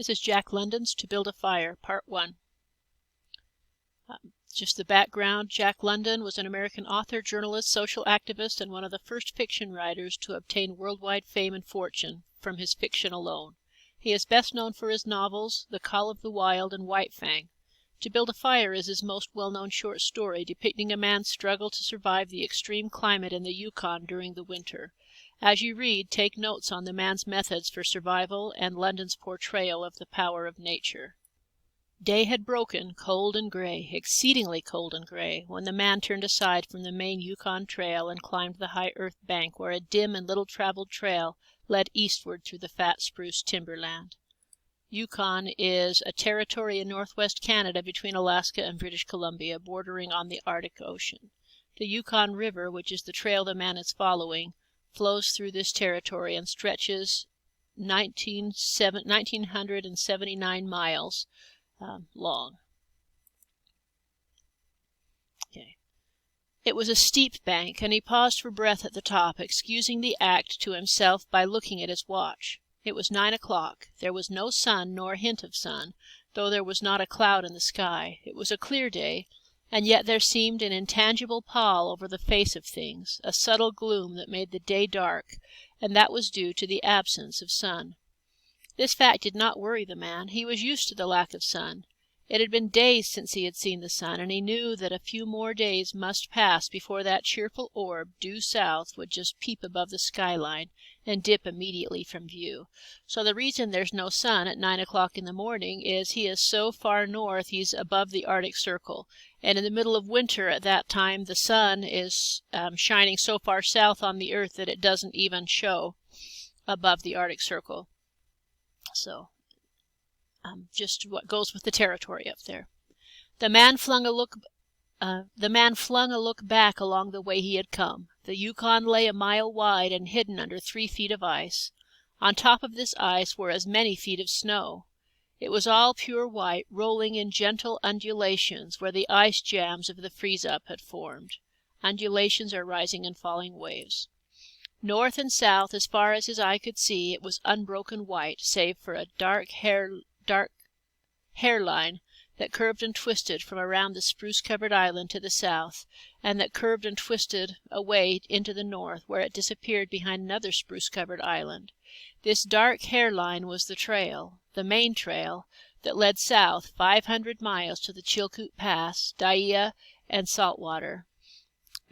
This is Jack London's To Build a Fire, Part 1. Just the background. Jack London was an American author, journalist, social activist, and one of the first fiction writers to obtain worldwide fame and fortune from his fiction alone. He is best known for his novels, The Call of the Wild and White Fang. To Build a Fire is his most well-known short story, depicting a man's struggle to survive the extreme climate in the Yukon during the winter. As you read, take notes on the man's methods for survival and London's portrayal of the power of nature. Day had broken, cold and gray, exceedingly cold and gray, when the man turned aside from the main Yukon trail and climbed the high earth bank where a dim and little-traveled trail led eastward through the fat spruce timberland. Yukon is a territory in northwest Canada between Alaska and British Columbia, bordering on the Arctic Ocean. The Yukon River, which is the trail the man is following, flows through this territory and stretches 1,979 miles long. Okay. It was a steep bank, and he paused for breath at the top, excusing the act to himself by looking at his watch. It was 9 o'clock. There was no sun, nor hint of sun, though there was not a cloud in the sky. It was a clear day, and yet there seemed an intangible pall over the face of things, a subtle gloom that made the day dark, and that was due to the absence of sun. This fact did not worry the man. He was used to the lack of sun. It had been days since he had seen the sun, and he knew that a few more days must pass before that cheerful orb, due south, would just peep above the skyline and dip immediately from view. So the reason there's no sun at 9 o'clock in the morning is he is so far north he's above the Arctic Circle, and in the middle of winter at that time the sun is shining so far south on the earth that it doesn't even show above the Arctic Circle. So just what goes with the territory up there. The man flung a look back along the way he had come. The Yukon lay a mile wide and hidden under 3 feet of ice. On top of this ice were as many feet of snow. It was all pure white, rolling in gentle undulations where the ice jams of the freeze-up had formed. Undulations are rising and falling waves. North and south, as far as his eye could see, it was unbroken white, save for a dark hairline that curved and twisted from around the spruce-covered island to the south, and that curved and twisted away into the north, where it disappeared behind another spruce-covered island. This dark hairline was the trail, the main trail, that led south 500 miles to the Chilkoot Pass, Dyea, and Saltwater,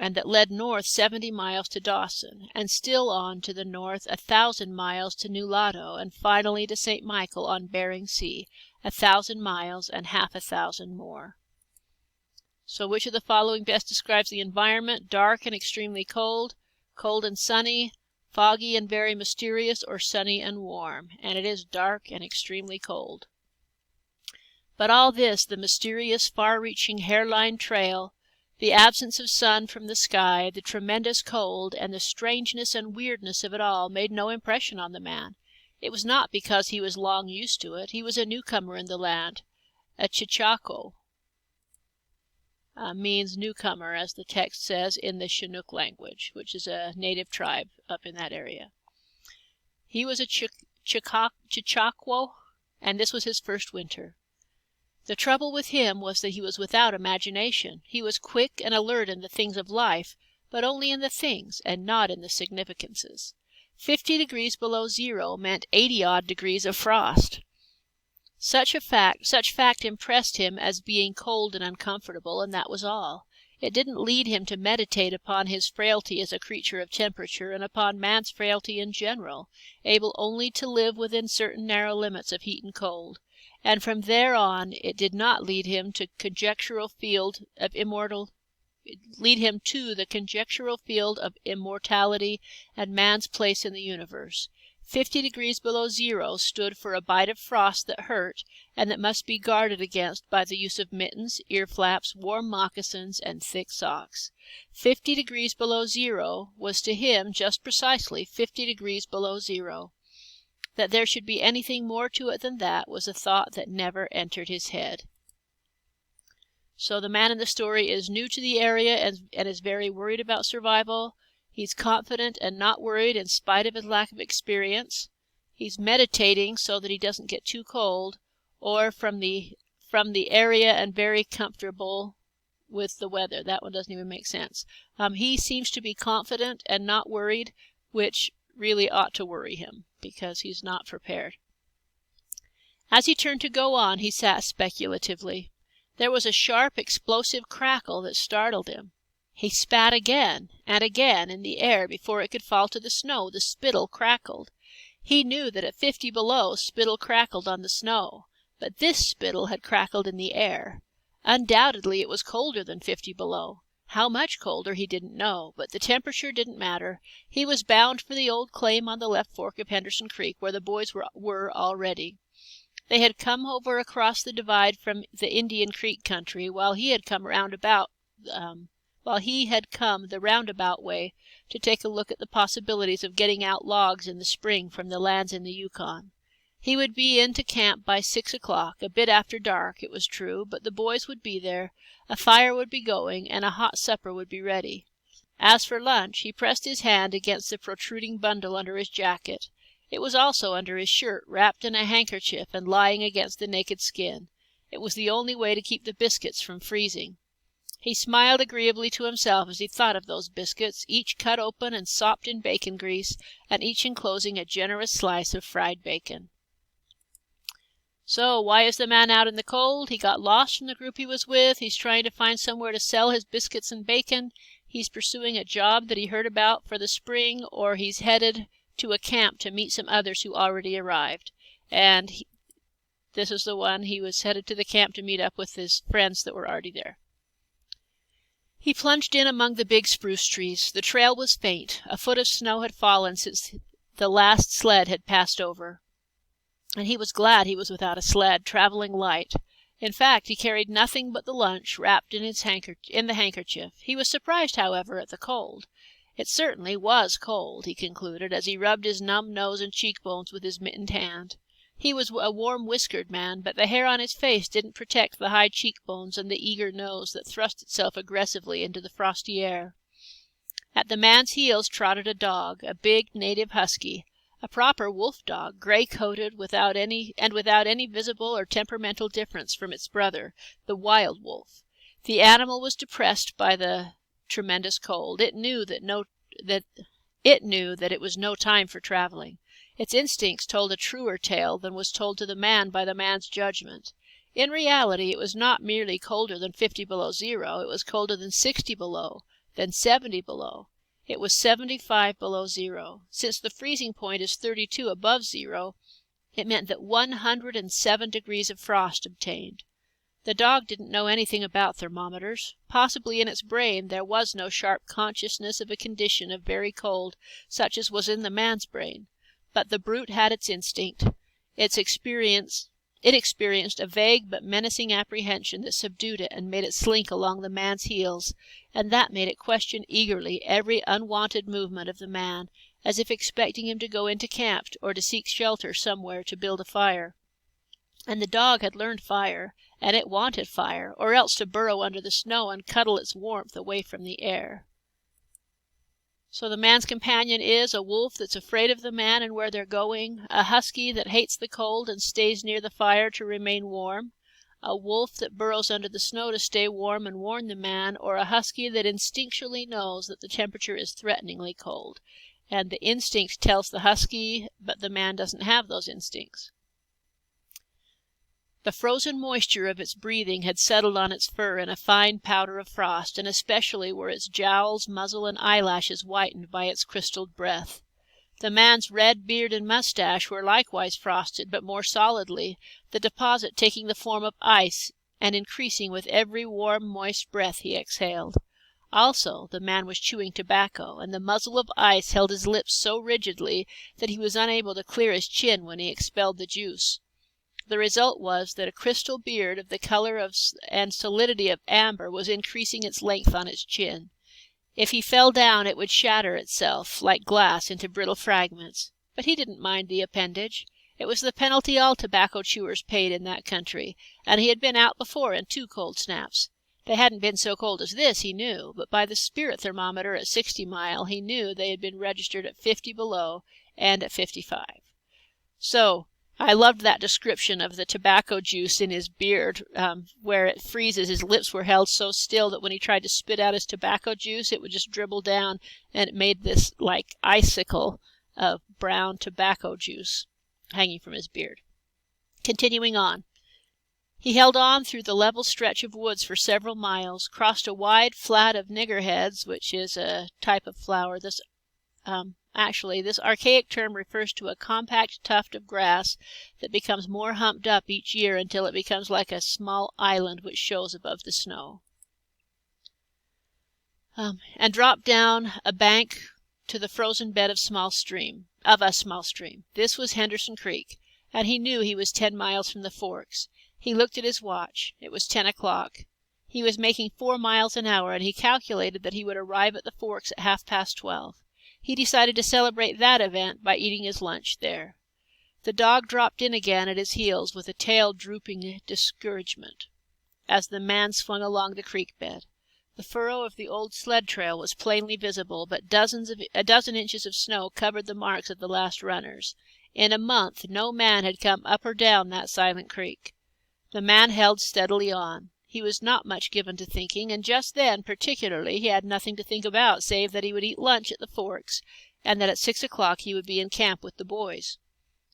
and that led north 70 miles to Dawson, and still on to the north 1,000 miles to Nulato, and finally to St. Michael on Bering Sea, 1,000 miles and half 1,000 more. So which of the following best describes the environment? Dark and extremely cold, cold and sunny, foggy and very mysterious, or sunny and warm? And it is dark and extremely cold. But all this, the mysterious, far-reaching hairline trail, the absence of sun from the sky, the tremendous cold, and the strangeness and weirdness of it all made no impression on the man. It was not because he was long used to it. He was a newcomer in the land. A Chichako means newcomer, as the text says, in the Chinook language, which is a native tribe up in that area. He was a Chichakwo, and this was his first winter. The trouble with him was that he was without imagination. He was quick and alert in the things of life, but only in the things, and not in the significances. 50 degrees below zero meant 80-odd degrees of frost. Such fact impressed him as being cold and uncomfortable, and that was all. It didn't lead him to meditate upon his frailty as a creature of temperature, and upon man's frailty in general, able only to live within certain narrow limits of heat and cold. And from there on it did not lead him to the conjectural field of immortality and man's place in the universe. 50 degrees below zero stood for a bite of frost that hurt, and that must be guarded against by the use of mittens, ear flaps, warm moccasins, and thick socks. 50 degrees below zero was to him just precisely 50 degrees below zero. That there should be anything more to it than that was a thought that never entered his head. So the man in the story is new to the area and is very worried about survival. He's confident and not worried in spite of his lack of experience. he's meditating so that he doesn't get too cold, or from the area and very comfortable with the weather. That one doesn't even make sense. He seems to be confident and not worried, which really ought to worry him because he's not prepared. As he turned to go on, he sat speculatively. There was a sharp, explosive crackle that startled him. He spat again and again in the air before it could fall to the snow. The spittle crackled. He knew that at 50 below spittle crackled on the snow, but this spittle had crackled in the air. Undoubtedly it was colder than 50 below. How much colder he didn't know, but the temperature didn't matter. He was bound for the old claim on the left fork of Henderson Creek, where the boys were already. They had come over across the divide from the Indian Creek country, while he had come the roundabout way to take a look at the possibilities of getting out logs in the spring from the lands in the Yukon. He would be into camp by 6 o'clock, a bit after dark, it was true, but the boys would be there, a fire would be going, and a hot supper would be ready. As for lunch, he pressed his hand against the protruding bundle under his jacket. It was also under his shirt, wrapped in a handkerchief and lying against the naked skin. It was the only way to keep the biscuits from freezing. He smiled agreeably to himself as he thought of those biscuits, each cut open and sopped in bacon grease, and each enclosing a generous slice of fried bacon. So, why is the man out in the cold? He got lost from the group he was with. He's trying to find somewhere to sell his biscuits and bacon. He's pursuing a job that he heard about for the spring, or he's headed to a camp to meet some others who already arrived. And this is the one. He was headed to the camp to meet up with his friends that were already there. He plunged in among the big spruce trees. The trail was faint. A foot of snow had fallen since the last sled had passed over, and he was glad he was without a sled, traveling light. In fact, he carried nothing but the lunch wrapped in the handkerchief. He was surprised, however, at the cold. It certainly was cold, he concluded, as he rubbed his numb nose and cheekbones with his mittened hand. He was a warm-whiskered man, but the hair on his face didn't protect the high cheekbones and the eager nose that thrust itself aggressively into the frosty air. At the man's heels trotted a dog, a big native husky, a proper wolf dog, gray-coated without any visible or temperamental difference from its brother, the wild wolf. The animal was depressed by the tremendous cold. It knew that it was no time for traveling. Its instincts told a truer tale than was told to the man by the man's judgment. In reality, it was not merely colder than 50 below zero. It was colder than 60 below, then 70 below. It was 75 below zero. Since the freezing point is 32 above zero, it meant that 107 degrees of frost obtained. The dog didn't know anything about thermometers. Possibly in its brain there was no sharp consciousness of a condition of very cold such as was in the man's brain. But the brute had its instinct. It experienced a vague but menacing apprehension that subdued it and made it slink along the man's heels, and that made it question eagerly every unwonted movement of the man, as if expecting him to go into camp or to seek shelter somewhere to build a fire. And the dog had learned fire, and it wanted fire, or else to burrow under the snow and cuddle its warmth away from the air. So the man's companion is a wolf that's afraid of the man and where they're going, a husky that hates the cold and stays near the fire to remain warm, a wolf that burrows under the snow to stay warm and warn the man, or a husky that instinctually knows that the temperature is threateningly cold, and the instinct tells the husky, but the man doesn't have those instincts. The frozen moisture of its breathing had settled on its fur in a fine powder of frost, and especially were its jowls, muzzle, and eyelashes whitened by its crystalled breath. The man's red beard and mustache were likewise frosted, but more solidly, the deposit taking the form of ice and increasing with every warm, moist breath he exhaled. Also, the man was chewing tobacco, and the muzzle of ice held his lips so rigidly that he was unable to clear his chin when he expelled the juice. The result was that a crystal beard of the color of and solidity of amber was increasing its length on its chin. If he fell down, it would shatter itself, like glass, into brittle fragments. But he didn't mind the appendage. It was the penalty all tobacco chewers paid in that country, and he had been out before in 2 cold snaps. They hadn't been so cold as this, he knew, but by the spirit thermometer at 60 Mile, he knew they had been registered at 50 below and at 55. So I loved that description of the tobacco juice in his beard, where it freezes. His lips were held so still that when he tried to spit out his tobacco juice, it would just dribble down, and it made this like icicle of brown tobacco juice hanging from his beard. Continuing on. He held on through the level stretch of woods for several miles, crossed a wide flat of niggerheads, which is a type of flower. This archaic term refers to a compact tuft of grass that becomes more humped up each year until it becomes like a small island which shows above the snow. And dropped down a bank to the frozen bed of a small stream. This was Henderson Creek, and he knew he was 10 miles from the Forks. He looked at his watch. It was 10 o'clock. He was making 4 miles an hour, and he calculated that he would arrive at the Forks at 12:30. He decided to celebrate that event by eating his lunch there. The dog dropped in again at his heels with a tail drooping discouragement as the man swung along the creek bed. The furrow of the old sled trail was plainly visible, but a dozen inches of snow covered the marks of the last runners. In a month no man had come up or down that silent creek. The man held steadily on. He was not much given to thinking, and just then, particularly, he had nothing to think about save that he would eat lunch at the Forks, and that at 6 o'clock he would be in camp with the boys.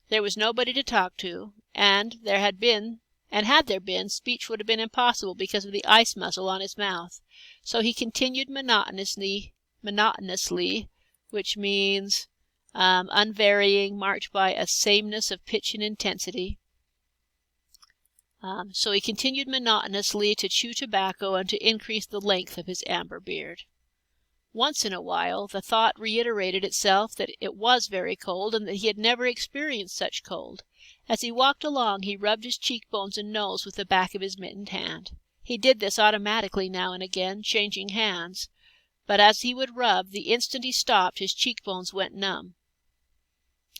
There was nobody to talk to, and had there been, speech would have been impossible because of the ice muzzle on his mouth. So he continued monotonously, which means unvarying, marked by a sameness of pitch and intensity. So he continued monotonously to chew tobacco and to increase the length of his amber beard. Once in a while the thought reiterated itself that it was very cold, and that he had never experienced such cold. As he walked along he rubbed his cheekbones and nose with the back of his mittened hand. He did this automatically now and again, changing hands, but as he would rub, the instant he stopped his cheekbones went numb,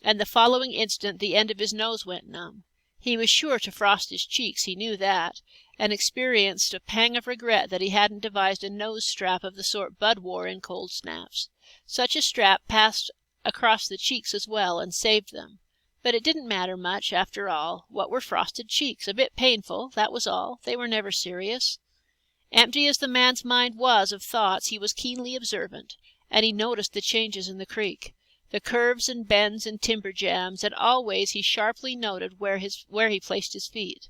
and the following instant the end of his nose went numb. He was sure to frost his cheeks, he knew that, and experienced a pang of regret that he hadn't devised a nose strap of the sort Bud wore in cold snaps. Such a strap passed across the cheeks as well, and saved them. But it didn't matter much, after all. What were frosted cheeks? A bit painful, that was all. They were never serious. Empty as the man's mind was of thoughts, he was keenly observant, and he noticed the changes in the creek, the curves and bends and timber jams, and always he sharply noted where he placed his feet.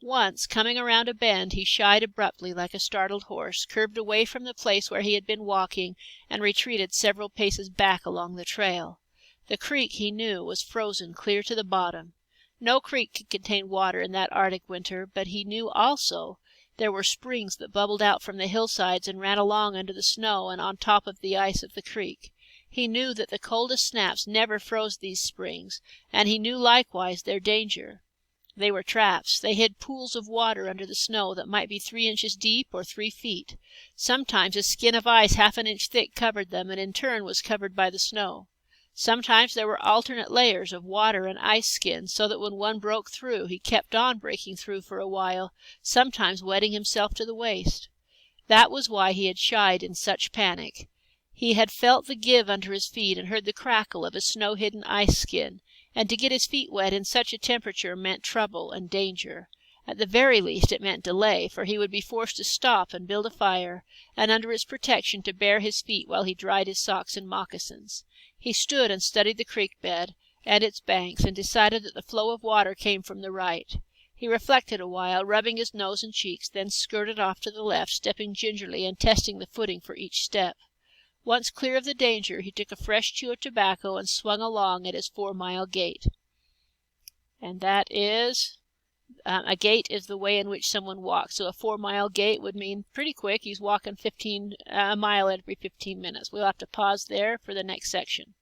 Once, coming around a bend, he shied abruptly like a startled horse, curved away from the place where he had been walking, and retreated several paces back along the trail. The creek, he knew, was frozen clear to the bottom. No creek could contain water in that Arctic winter, but he knew also there were springs that bubbled out from the hillsides and ran along under the snow and on top of the ice of the creek. He knew that the coldest snaps never froze these springs, and he knew likewise their danger. They were traps. They hid pools of water under the snow that might be 3 inches deep or 3 feet. Sometimes a skin of ice half an inch thick covered them, and in turn was covered by the snow. Sometimes there were alternate layers of water and ice skin, so that when one broke through, he kept on breaking through for a while, sometimes wetting himself to the waist. That was why he had shied in such panic. He had felt the give under his feet and heard the crackle of a snow-hidden ice skin, and to get his feet wet in such a temperature meant trouble and danger. At the very least it meant delay, for he would be forced to stop and build a fire, and under its protection to bare his feet while he dried his socks and moccasins. He stood and studied the creek bed and its banks, and decided that the flow of water came from the right. He reflected a while, rubbing his nose and cheeks, then skirted off to the left, stepping gingerly and testing the footing for each step. Once clear of the danger, he took a fresh chew of tobacco and swung along at his 4-mile gait. And that is, a gait is the way in which someone walks. So a 4-mile gait would mean pretty quick. He's walking a mile every 15 minutes. We'll have to pause there for the next section.